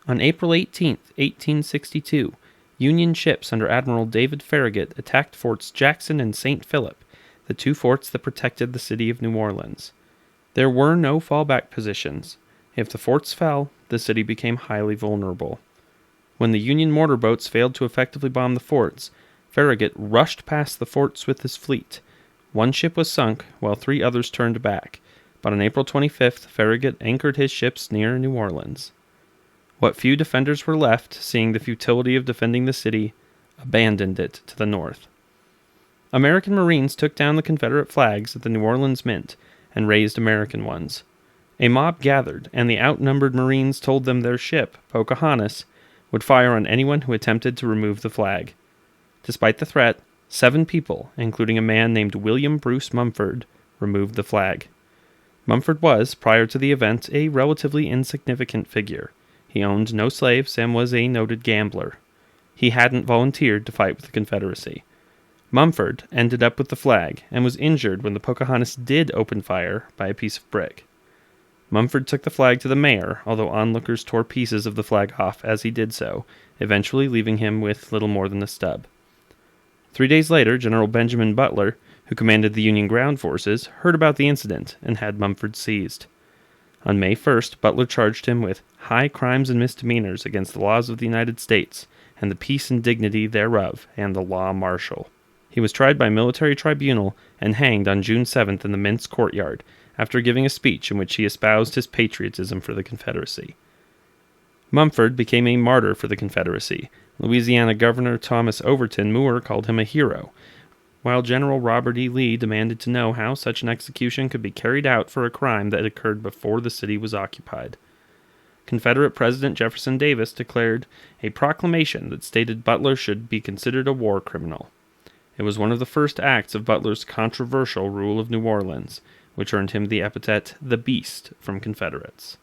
On April 18, 1862, Union ships under Admiral David Farragut attacked Forts Jackson and St. Philip, the two forts that protected the city of New Orleans. There were no fallback positions. If the forts fell, the city became highly vulnerable. When the Union mortar boats failed to effectively bomb the forts, Farragut rushed past the forts with his fleet. One ship was sunk, while 3 others turned back, but on April 25th, Farragut anchored his ships near New Orleans. What few defenders were left, seeing the futility of defending the city, abandoned it to the north. American Marines took down the Confederate flags at the New Orleans Mint and raised American ones. A mob gathered, and the outnumbered Marines told them their ship, Pocahontas, would fire on anyone who attempted to remove the flag. Despite the threat, 7 people, including a man named William Bruce Mumford, removed the flag. Mumford was, prior to the event, a relatively insignificant figure. He owned no slaves and was a noted gambler. He hadn't volunteered to fight with the Confederacy. Mumford ended up with the flag and was injured when the Pocahontas did open fire by a piece of brick. Mumford took the flag to the mayor, although onlookers tore pieces of the flag off as he did so, eventually leaving him with little more than a stub. 3 days later, General Benjamin Butler, who commanded the Union ground forces, heard about the incident and had Mumford seized. On May 1st, Butler charged him with high crimes and misdemeanors against the laws of the United States and the peace and dignity thereof, and the law martial. He was tried by military tribunal and hanged on June 7th in the Mint's courtyard, after giving a speech in which he espoused his patriotism for the Confederacy. Mumford became a martyr for the Confederacy. Louisiana Governor Thomas Overton Moore called him a hero, while General Robert E. Lee demanded to know how such an execution could be carried out for a crime that occurred before the city was occupied. Confederate President Jefferson Davis declared a proclamation that stated Butler should be considered a war criminal. It was one of the first acts of Butler's controversial rule of New Orleans, which earned him the epithet "the Beast" from Confederates.